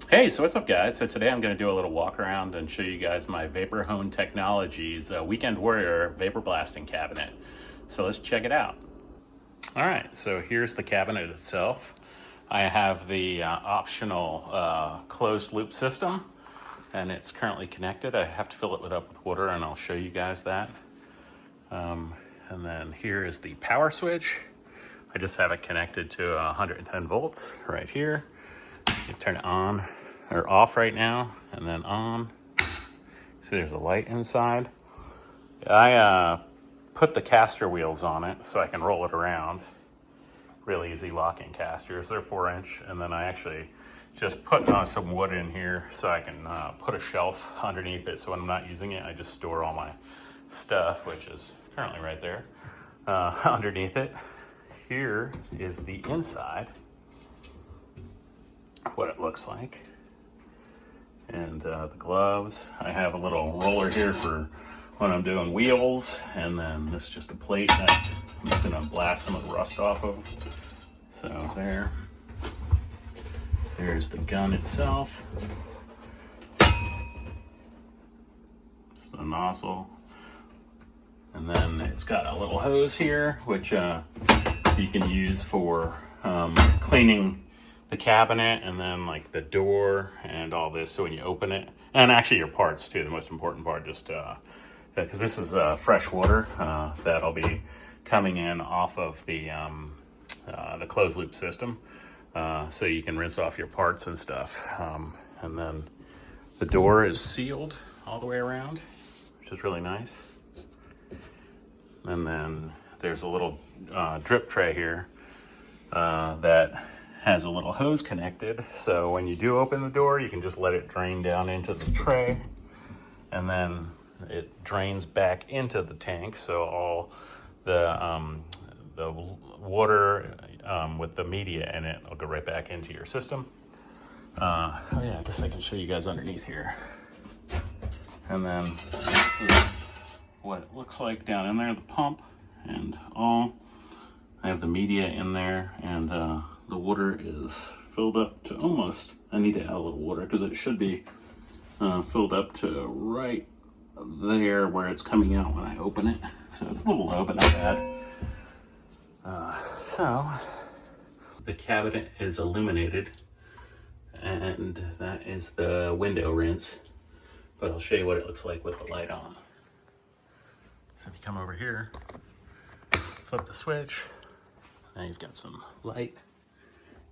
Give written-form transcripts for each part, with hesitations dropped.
Hey, so what's up guys? So today I'm going to do a little walk around and show you guys my Vapor Hone Technologies Weekend Warrior Vapor Blasting Cabinet. So let's check it out. Alright, so here's the cabinet itself. I have the optional closed loop system and it's currently connected. I have to fill it up with water and I'll show you guys that. And then here is the power switch. I just have it connected to 110 volts right here. You turn it on or off right now and then on. See, there's a light inside. I put the caster wheels on it so I can roll it around. Really easy locking casters. They're 4-inch, and then I actually just put some wood in here so I can put a shelf underneath it, so when I'm not using it I just store all my stuff, which is currently right there underneath it. Here is the inside, what it looks like, and the gloves. I have a little roller here for when I'm doing wheels, and then this is just a plate that I'm just gonna blast some of the rust off of. So there's the gun itself. It's the nozzle, and then it's got a little hose here, which you can use for cleaning the cabinet, and then like the door and all this, so when you open it, and actually your parts too, the most important part, just because this is fresh water that'll be coming in off of the closed loop system, so you can rinse off your parts and stuff. And then the door is sealed all the way around, which is really nice. And then there's a little drip tray here that has a little hose connected, so when you do open the door you can just let it drain down into the tray, and then it drains back into the tank, so all the water with the media in it will go right back into your system. Oh yeah, I guess I can show you guys underneath here. And then this is what it looks like down in there, the pump and all. I have the media in there, and the water is filled up to almost, I need to add a little water because it should be filled up to right there where it's coming out when I open it. So it's a little low, but not bad. So the cabinet is illuminated, and that is the window rinse, but I'll show you what it looks like with the light on. So if you come over here, flip the switch, now you've got some light,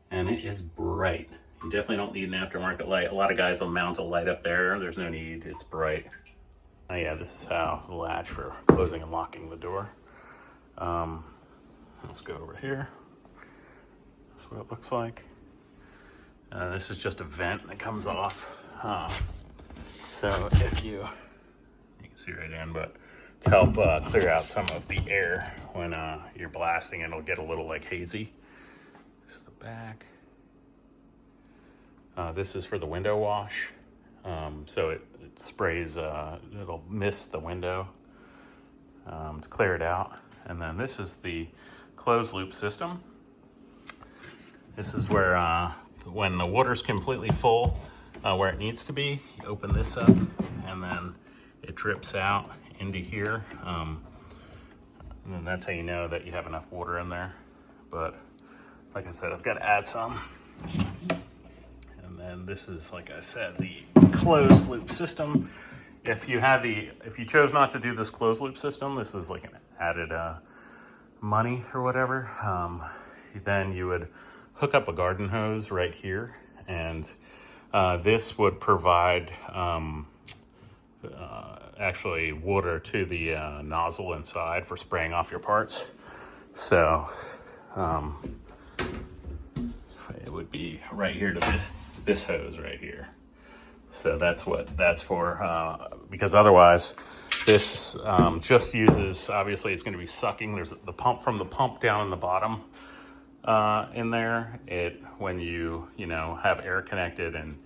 and it is bright. You definitely don't need an aftermarket light. A lot of guys will mount a light up there. There's no need, it's bright. Oh yeah, this is how the latch for closing and locking the door. Let's go over here. That's what it looks like. This is just a vent that comes off. So if you can see right in, but to help clear out some of the air when you're blasting, it'll get a little like hazy. This is the back. This is for the window wash. So it sprays, it'll mist the window to clear it out. And then this is the closed loop system. This is where when the water's completely full, where it needs to be, you open this up and then it drips out into here. And then that's how you know that you have enough water in there. But like I said, I've got to add some. And then this is, like I said, the closed loop system. If you chose not to do this closed loop system, this is like an added money or whatever, then you would hook up a garden hose right here, and this would provide actually water to the nozzle inside for spraying off your parts. So it would be right here to this hose right here. So that's what that's for, because otherwise this just uses, obviously it's going to be sucking. There's the pump from the pump down in the bottom in there. When you have air connected and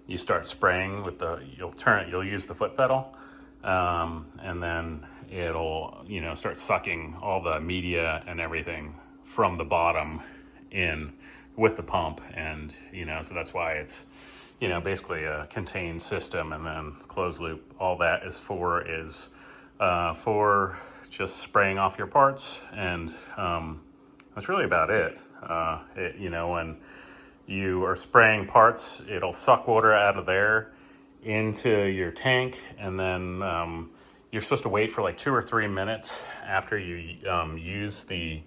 you start spraying with you'll use the foot pedal, and then it'll start sucking all the media and everything from the bottom in with the pump, and so that's why it's you know, basically a contained system, and then closed loop. All that is for just spraying off your parts, and that's really about it. You know, when you are spraying parts, it'll suck water out of there into your tank, and then you're supposed to wait for like 2 or 3 minutes after you use the,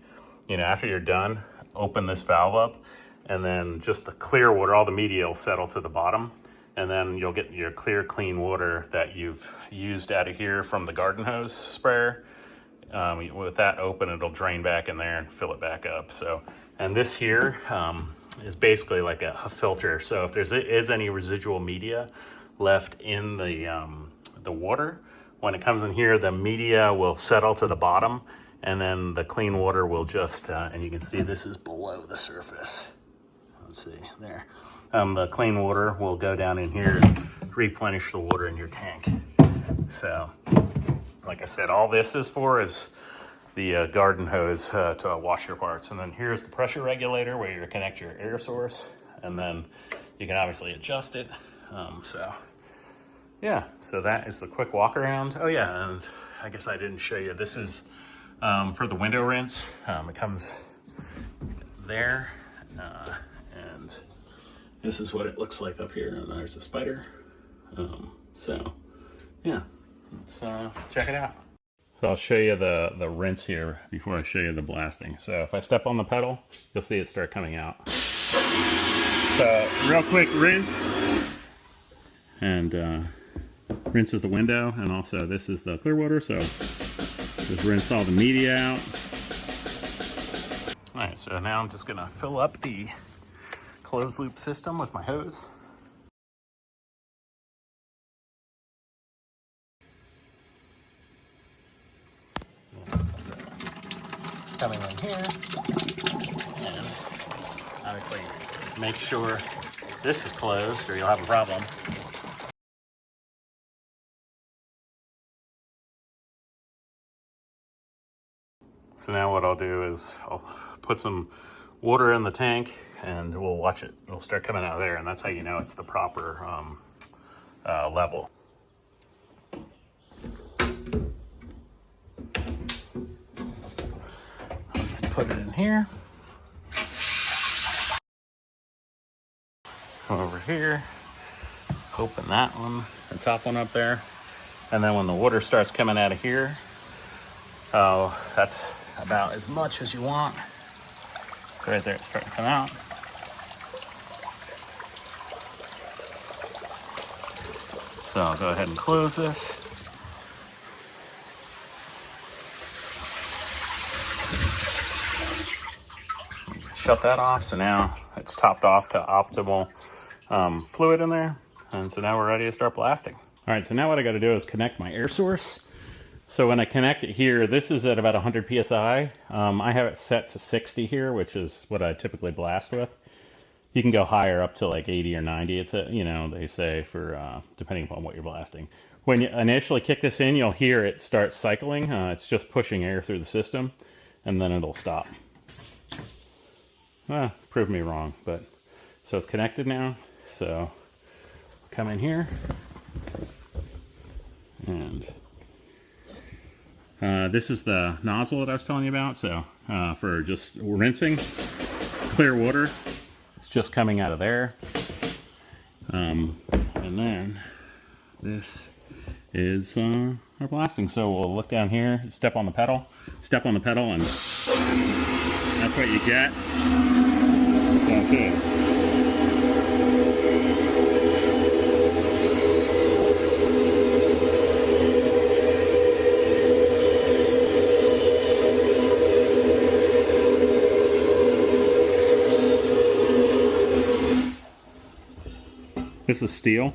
you know, after you're done, open this valve up, and then just the clear water, all the media will settle to the bottom, and then you'll get your clear, clean water that you've used out of here from the garden hose sprayer. With that open, it'll drain back in there and fill it back up. So, and this here is basically like a filter. So if there is any residual media left in the water, when it comes in here, the media will settle to the bottom, and then the clean water will just, and you can see this is below the surface. Let's see, there. The clean water will go down in here and replenish the water in your tank. So, like I said, all this is for is the garden hose to wash your parts. And then here's the pressure regulator where you connect your air source, and then you can obviously adjust it. So, yeah, so that is the quick walk around. Oh yeah, and I guess I didn't show you, this is for the window rinse. It comes there, and this is what it looks like up here, and there's a spider. So yeah, let's check it out. So I'll show you the rinse here before I show you the blasting. So if I step on the pedal, you'll see it start coming out. So real quick rinse, and rinses the window, and also this is the clear water, so just rinse all the media out. All right, so now I'm just gonna fill up the closed loop system with my hose. Coming in here, and obviously make sure this is closed or you'll have a problem. So now what I'll do is I'll put some water in the tank, and we'll watch it. It'll start coming out of there, and that's how you know it's the proper level. I'll just put it in here. Come over here, open that one, the top one up there, and then when the water starts coming out of here, that's about as much as you want. Right there, it's starting to come out. So I'll go ahead and close this. Shut that off. So now it's topped off to optimal fluid in there. And so now we're ready to start blasting. All right, so now what I got to do is connect my air source. So when I connect it here, this is at about 100 PSI. I have it set to 60 here, which is what I typically blast with. You can go higher up to like 80 or 90. It's a, you know, they say for, depending upon what you're blasting. When you initially kick this in, you'll hear it start cycling. It's just pushing air through the system, and then it'll stop. Prove me wrong, but so it's connected now. So come in here, and this is the nozzle that I was telling you about. So for just rinsing, clear water, it's just coming out of there. And then this is our blasting. So we'll look down here, step on the pedal, and that's what you get. Sounds good. This is steel.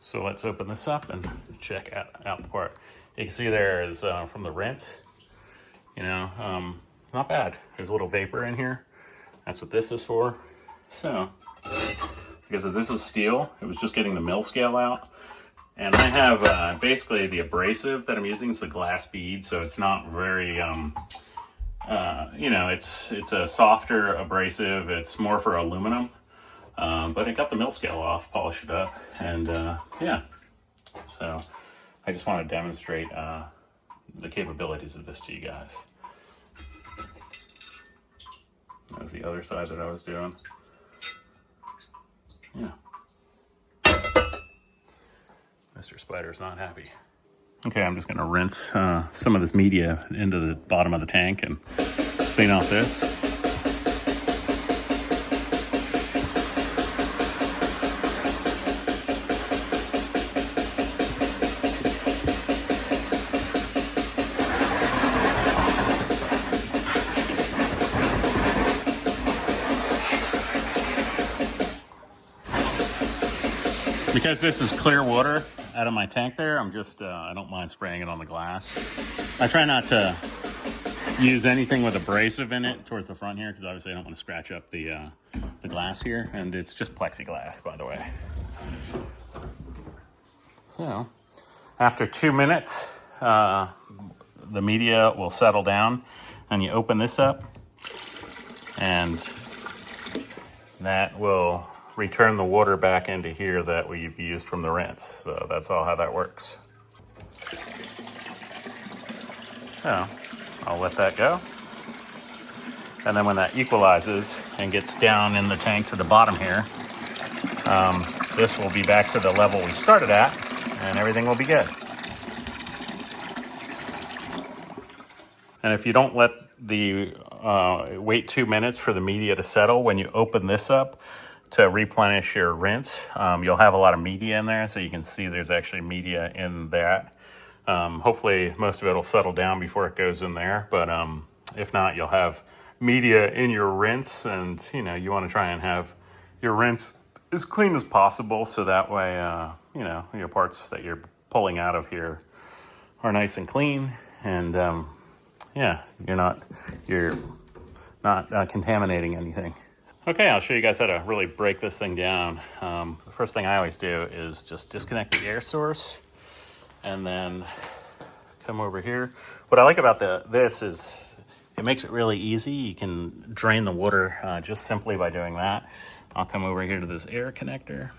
So let's open this up and check out the part. You can see there is from the rinse, not bad. There's a little vapor in here. That's what this is for. So, because this is steel, it was just getting the mill scale out. And I have basically the abrasive that I'm using is the glass bead, so it's not very, it's a softer abrasive. It's more for aluminum. But it got the mill scale off, polished it up, and yeah. So I just want to demonstrate the capabilities of this to you guys. That was the other side that I was doing. Yeah. Mr. Spider's not happy. Okay, I'm just going to rinse some of this media into the bottom of the tank and clean off this. Because this is clear water out of my tank there, I'm just, I don't mind spraying it on the glass. I try not to use anything with abrasive in it towards the front here, because obviously I don't want to scratch up the glass here, and it's just plexiglass, by the way. So, after 2 minutes, the media will settle down, and you open this up, and that will return the water back into here that we've used from the rinse. So that's all how that works. So I'll let that go. And then when that equalizes and gets down in the tank to the bottom here, this will be back to the level we started at, and everything will be good. And if you don't let the wait 2 minutes for the media to settle, when you open this up to replenish your rinse, you'll have a lot of media in there, so you can see there's actually media in that. Hopefully most of it will settle down before it goes in there, but if not, you'll have media in your rinse, and you want to try and have your rinse as clean as possible, so that way your parts that you're pulling out of here are nice and clean, and yeah, you're not contaminating anything. Okay, I'll show you guys how to really break this thing down. The first thing I always do is just disconnect the air source and then come over here. What I like about this is it makes it really easy. You can drain the water just simply by doing that. I'll come over here to this air connector,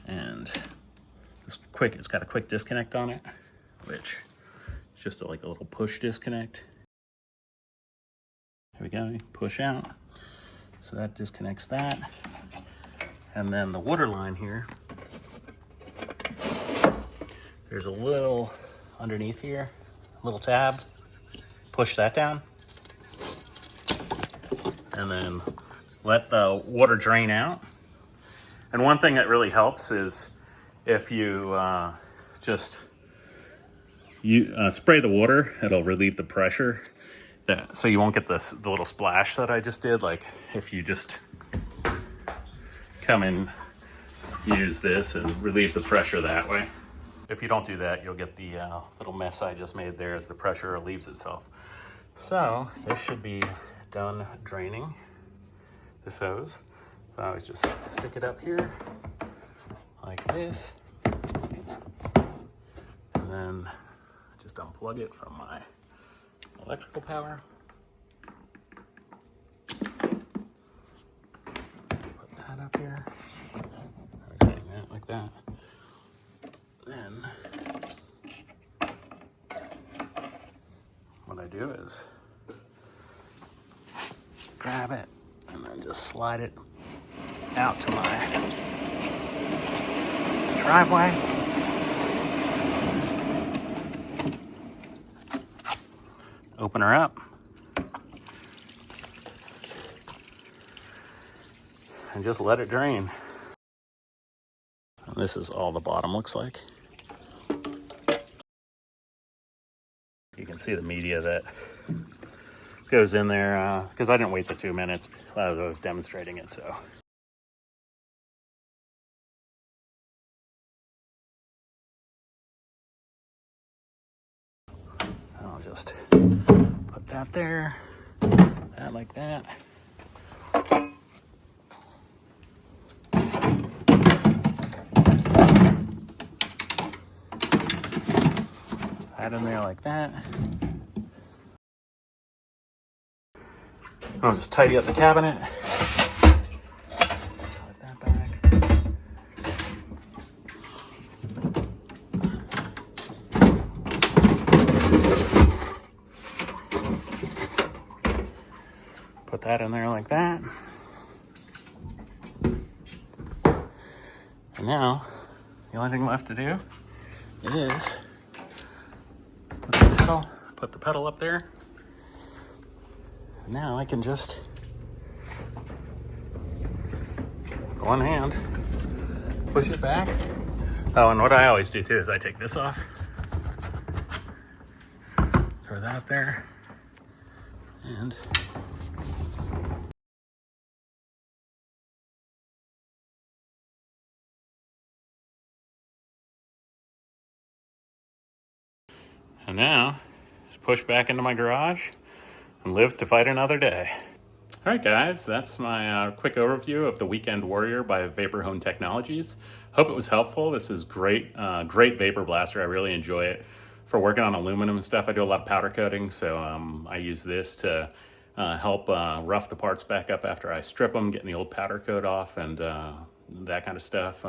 and it's got a quick disconnect on it, which is just like a little push disconnect. Here we go, push out. So that disconnects that. And then the water line here, there's a little underneath here, a little tab. Push that down. And then let the water drain out. And one thing that really helps is if you just spray the water, it'll relieve the pressure. So you won't get the little splash that I just did. Like if you just come and use this and relieve the pressure that way. If you don't do that, you'll get the little mess I just made there as the pressure relieves itself. So this should be done draining this hose. So I always just stick it up here like this, and then just unplug it from my electrical power. Put that up here. Everything like that. Then what I do is grab it and then just slide it out to my driveway. Open her up. And just let it drain. And this is all the bottom looks like. You can see the media that goes in there, because I didn't wait the 2 minutes. I was demonstrating it, so just put that there, that like that. That in there like that. I'll just tidy up the cabinet. Put that back. Put that in there like that. And now, the only thing left to do is put the pedal up there. And now I can just go on hand, push it back. Oh, and what I always do too is I take this off, throw that up there, and now just push back into my garage and lives to fight another day. All right, guys, that's my quick overview of the Weekend Warrior by Vapor Home Technologies. Hope it was helpful. This is great, great vapor blaster. I really enjoy it for working on aluminum and stuff. I do a lot of powder coating, so I use this to help rough the parts back up after I strip them, getting the old powder coat off and that kind of stuff.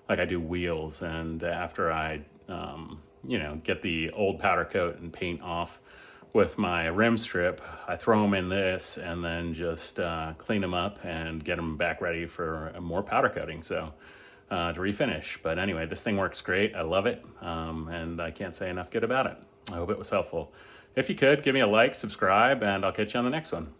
Like I do wheels, and after I, get the old powder coat and paint off with my rim strip, I throw them in this and then just clean them up and get them back ready for more powder coating, so to refinish. But anyway, this thing works great. I love it, and I can't say enough good about it. I hope it was helpful. If you could, give me a like, subscribe, and I'll catch you on the next one.